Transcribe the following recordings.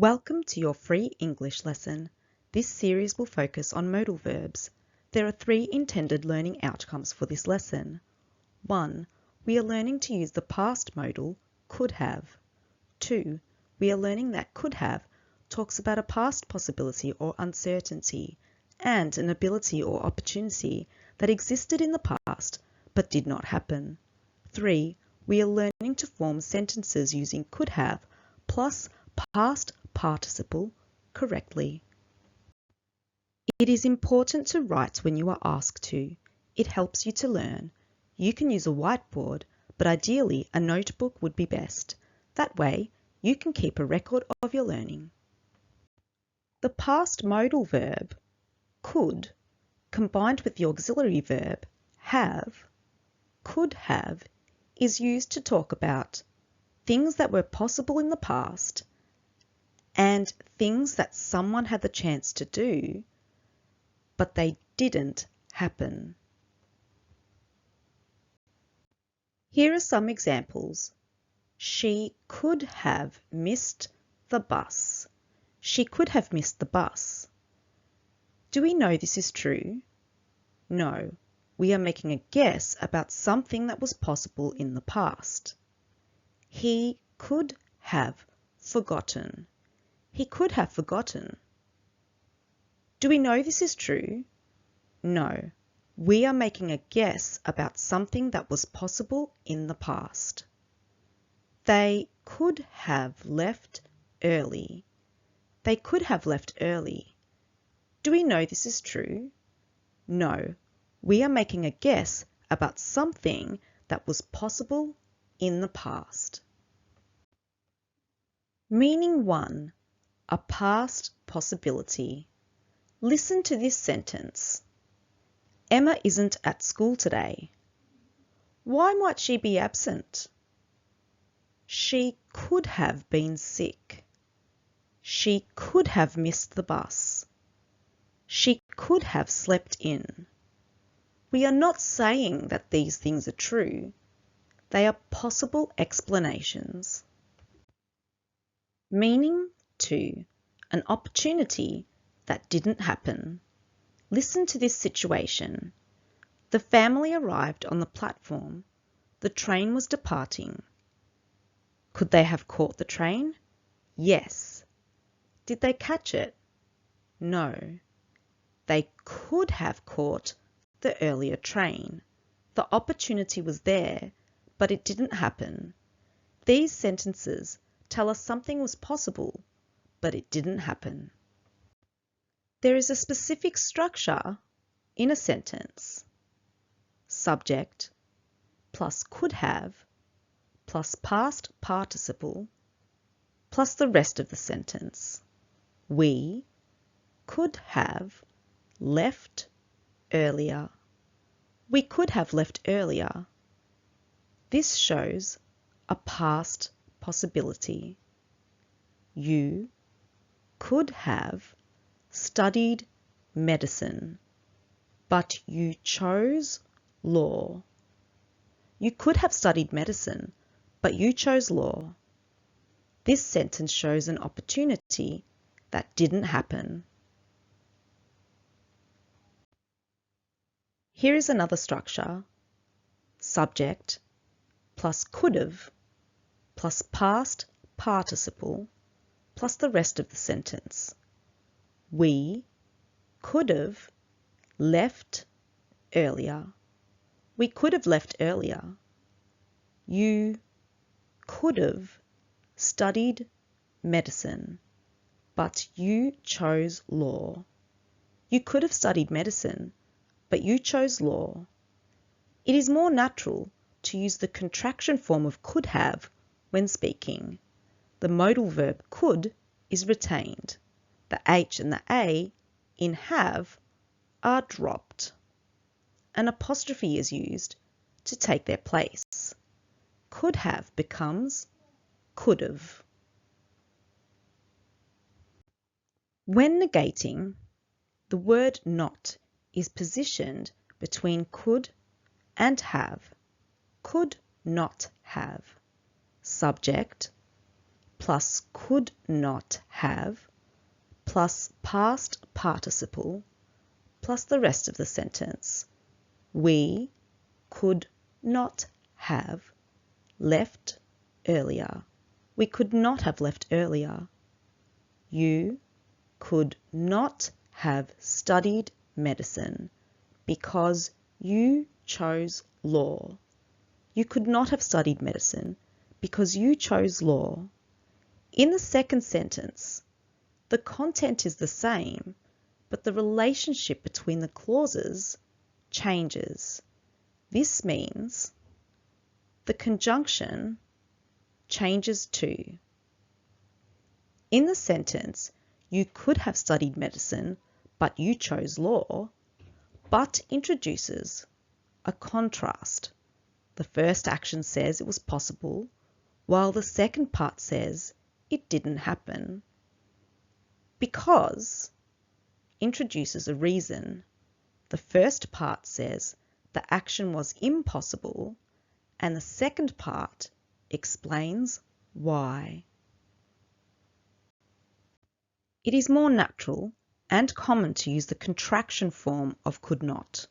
Welcome to your free English lesson. This series will focus on modal verbs. There are 3 intended learning outcomes for this lesson. 1. We are learning to use the past modal could have. 2. We are learning that could have talks about a past possibility or uncertainty and an ability or opportunity that existed in the past but did not happen. 3. We are learning to form sentences using could have plus past participle correctly. It is important to write when you are asked to. It helps you to learn. You can use a whiteboard, but ideally a notebook would be best. That way, you can keep a record of your learning. The past modal verb, could, combined with the auxiliary verb, have, could have, is used to talk about things that were possible in the past and things that someone had the chance to do, but they didn't happen. Here are some examples. She could have missed the bus. She could have missed the bus. Do we know this is true? No, we are making a guess about something that was possible in the past. He could have forgotten. He could have forgotten. Do we know this is true? No, we are making a guess about something that was possible in the past. They could have left early. They could have left early. Do we know this is true? No, we are making a guess about something that was possible in the past. Meaning 1. A past possibility. Listen to this sentence. Emma isn't at school today. Why might she be absent? She could have been sick. She could have missed the bus. She could have slept in. We are not saying that these things are true. They are possible explanations. Meaning 2. An opportunity that didn't happen. Listen to this situation. The family arrived on the platform. The train was departing. Could they have caught the train? Yes. Did they catch it? No. They could have caught the earlier train. The opportunity was there, but it didn't happen. These sentences tell us something was possible, but it didn't happen. There is a specific structure in a sentence. Subject plus could have plus past participle plus the rest of the sentence. We could have left earlier. We could have left earlier. This shows a past possibility. You could have studied medicine, but you chose law. You could have studied medicine, but you chose law. This sentence shows an opportunity that didn't happen. Here is another structure. Subject plus could have plus past participle plus the rest of the sentence. We could have left earlier. We could have left earlier. You could have studied medicine, but you chose law. You could have studied medicine, but you chose law. It is more natural to use the contraction form of could have when speaking. The modal verb could is retained. The H and the A in have are dropped. An apostrophe is used to take their place. Could have becomes could have. When negating, the word not is positioned between could and have. Could not have. Subject plus could not have plus past participle plus the rest of the sentence. We could not have left earlier. We could not have left earlier. You could not have studied medicine because you chose law. You could not have studied medicine because you chose law. In the second sentence, the content is the same, but the relationship between the clauses changes. This means the conjunction changes to. In the sentence, you could have studied medicine, but you chose law, but introduces a contrast. The first action says it was possible, while the second part says it didn't happen. Because introduces a reason. The first part says the action was impossible, and the second part explains why. It is more natural and common to use the contraction form of could not.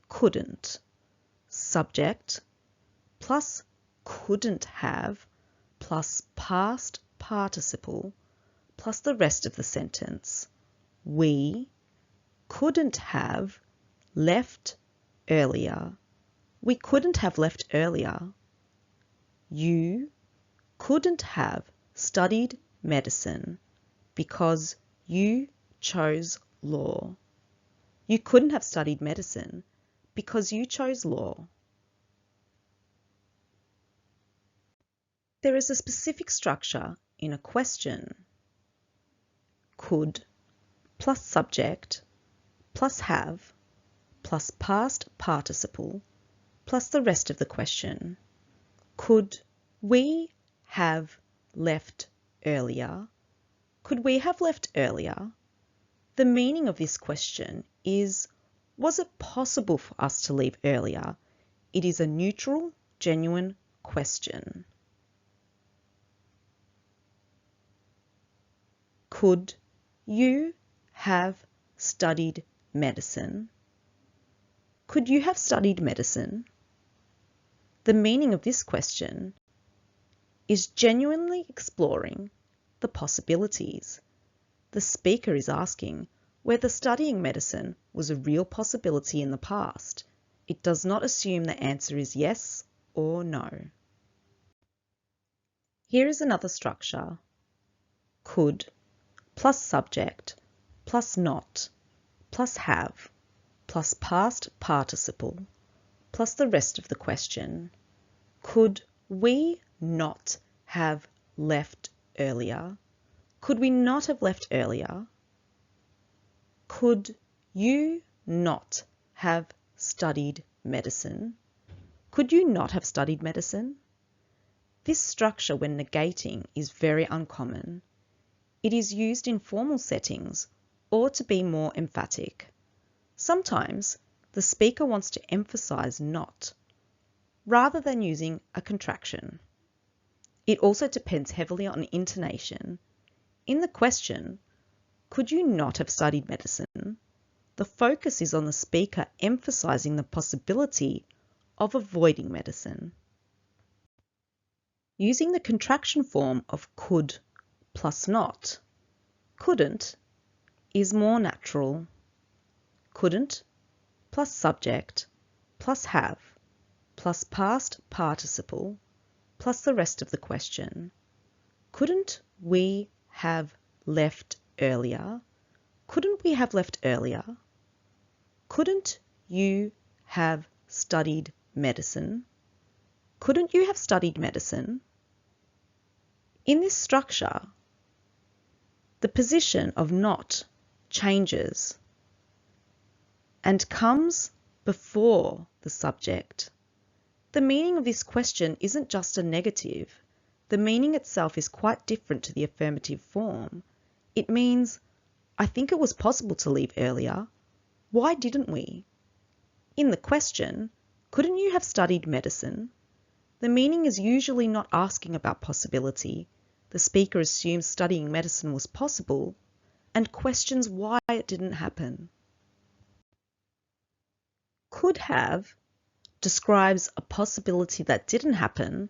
Couldn't. Subject plus couldn't have plus past participle plus the rest of the sentence. We couldn't have left earlier. We couldn't have left earlier. You couldn't have studied medicine because you chose law. You couldn't have studied medicine because you chose law. There is a specific structure in a question. Could plus subject plus have plus past participle plus the rest of the question. Could we have left earlier? Could we have left earlier? The meaning of this question is, was it possible for us to leave earlier? It is a neutral, genuine question. Could you have studied medicine? Could you have studied medicine? The meaning of this question is genuinely exploring the possibilities. The speaker is asking whether studying medicine was a real possibility in the past. It does not assume the answer is yes or no. Here is another structure. Could plus subject plus not plus have plus past participle plus the rest of the question. Could we not have left earlier? Could we not have left earlier? Could you not have studied medicine? Could you not have studied medicine? This structure, when negating, is very uncommon. It is used in formal settings or to be more emphatic. Sometimes the speaker wants to emphasize not, rather than using a contraction. It also depends heavily on intonation. In the question, could you not have studied medicine? The focus is on the speaker emphasizing the possibility of avoiding medicine. Using the contraction form of could plus not, couldn't is more natural. Couldn't plus subject plus have plus past participle plus the rest of the question. Couldn't we have left earlier? Couldn't we have left earlier? Couldn't you have studied medicine? Couldn't you have studied medicine? In this structure, the position of not changes and comes before the subject. The meaning of this question isn't just a negative. The meaning itself is quite different to the affirmative form. It means, I think it was possible to leave earlier. Why didn't we? In the question, couldn't you have studied medicine? The meaning is usually not asking about possibility, the speaker assumes studying medicine was possible and questions why it didn't happen. Could have describes a possibility that didn't happen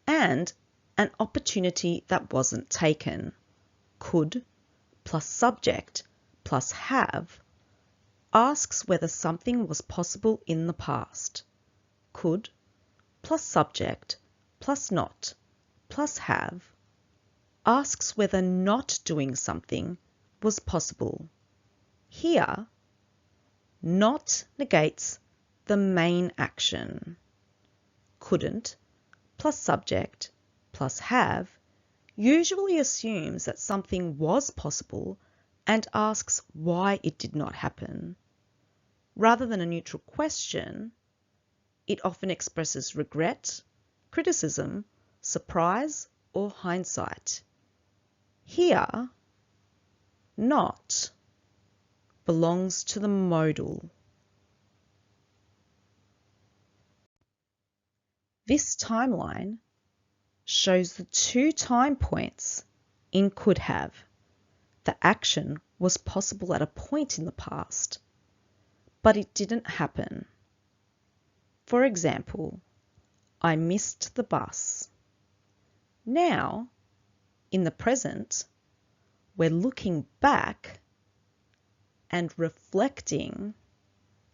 and an opportunity that wasn't taken. Could plus subject plus have asks whether something was possible in the past. Could plus subject plus not plus have asks whether not doing something was possible. Here, not negates the main action. Couldn't plus subject plus have usually assumes that something was possible and asks why it did not happen. Rather than a neutral question, it often expresses regret, criticism, surprise, or hindsight. Here, not belongs to the modal. This timeline shows the 2 time points in could have. The action was possible at a point in the past, but it didn't happen. For example, I missed the bus. Now, in the present, we're looking back and reflecting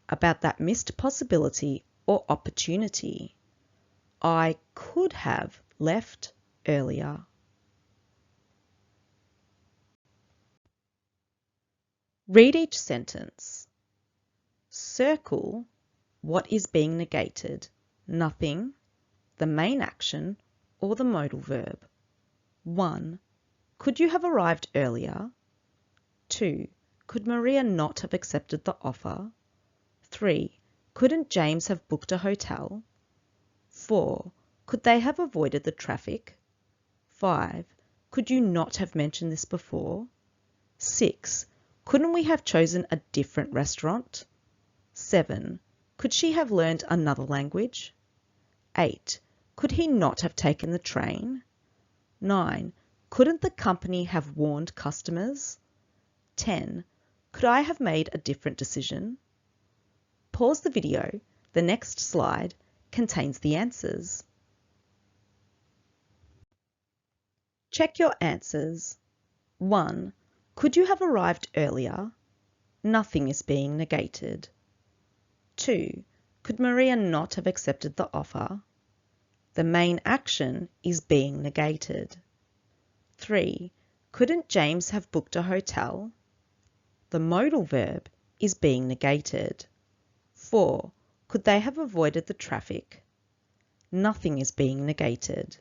about that missed possibility or opportunity. I could have left earlier. Read each sentence. Circle what is being negated, nothing, the main action, or the modal verb. 1. Could you have arrived earlier? 2. Could Maria not have accepted the offer? 3. Couldn't James have booked a hotel? 4. Could they have avoided the traffic? 5. Could you not have mentioned this before? 6. Couldn't we have chosen a different restaurant? 7. Could she have learned another language? 8. Could he not have taken the train? 9. Couldn't the company have warned customers? 10. Could I have made a different decision? Pause the video. The next slide contains the answers. Check your answers. 1. Could you have arrived earlier? Nothing is being negated. 2. Could Maria not have accepted the offer? The main action is being negated. 3. Couldn't James have booked a hotel? The modal verb is being negated. 4. Could they have avoided the traffic? Nothing is being negated.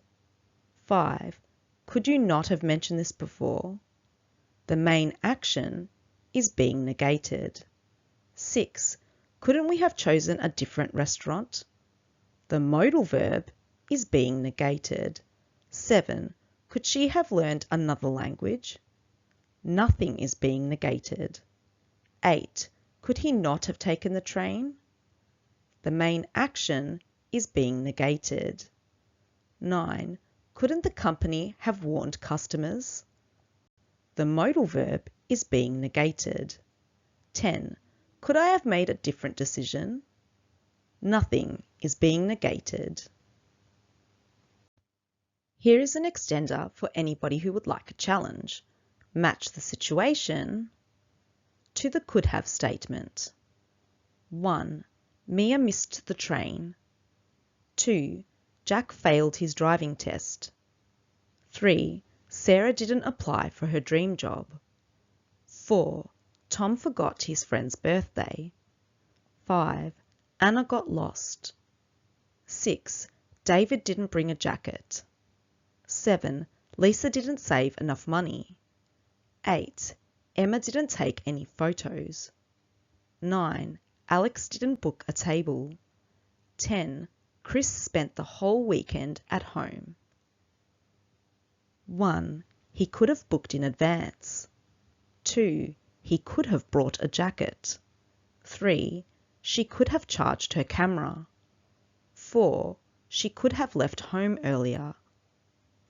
5. Could you not have mentioned this before? The main action is being negated. 6. Couldn't we have chosen a different restaurant? The modal verb is being negated. 7. Could she have learned another language? Nothing is being negated. 8. Could he not have taken the train? The main action is being negated. 9. Couldn't the company have warned customers? The modal verb is being negated. 10. Could I have made a different decision? Nothing is being negated. Here is an extender for anybody who would like a challenge. Match the situation to the could have statement. 1. Mia missed the train. 2. Jack failed his driving test. 3. Sarah didn't apply for her dream job. 4. Tom forgot his friend's birthday. 5. Anna got lost. 6. David didn't bring a jacket. 7. Lisa didn't save enough money. 8. Emma didn't take any photos. 9. Alex didn't book a table. 10. Chris spent the whole weekend at home. 1. He could have booked in advance. 2. He could have brought a jacket. 3. She could have charged her camera. 4. She could have left home earlier.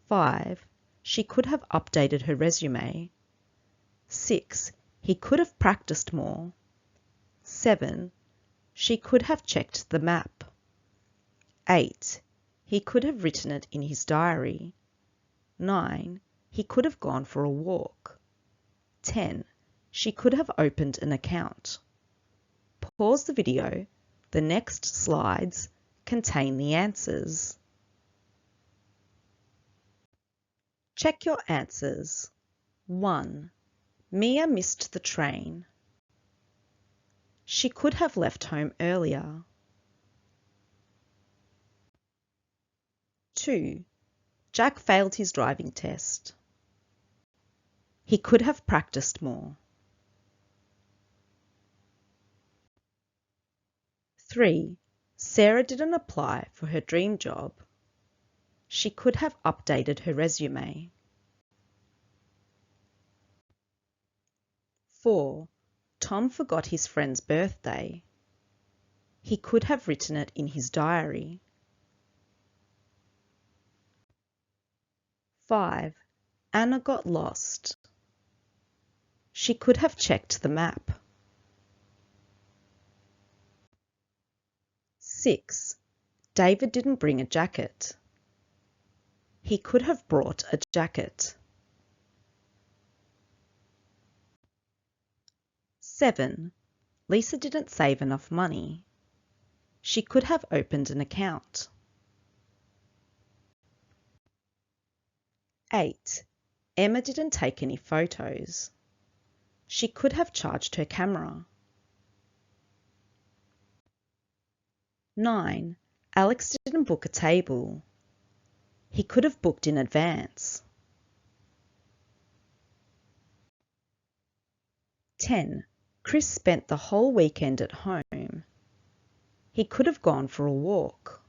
5. she could have updated her resume. 6. He could have practiced more. 7. She could have checked the map. 8. He could have written it in his diary. 9. He could have gone for a walk. 10. She could have opened an account. Pause the video. The next slides contain the answers. Check your answers. 1. Mia missed the train. She could have left home earlier. 2. Jack failed his driving test. He could have practiced more. 3. Sarah didn't apply for her dream job. She could have updated her resume. 4. Tom forgot his friend's birthday. He could have written it in his diary. 5. Anna got lost. She could have checked the map. 6. David didn't bring a jacket. He could have brought a jacket. 7. Lisa didn't save enough money. She could have opened an account. 8. Emma didn't take any photos. She could have charged her camera. 9. Alex didn't book a table. He could have booked in advance. 10. Chris spent the whole weekend at home. He could have gone for a walk.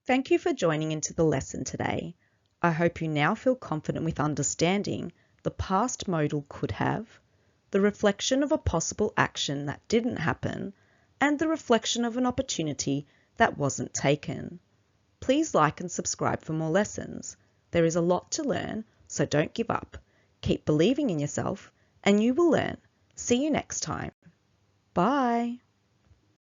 Thank you for joining into the lesson today. I hope you now feel confident with understanding the past modal could have, the reflection of a possible action that didn't happen, and the reflection of an opportunity that wasn't taken. Please like and subscribe for more lessons. There is a lot to learn, so don't give up. Keep believing in yourself and you will learn. See you next time. Bye.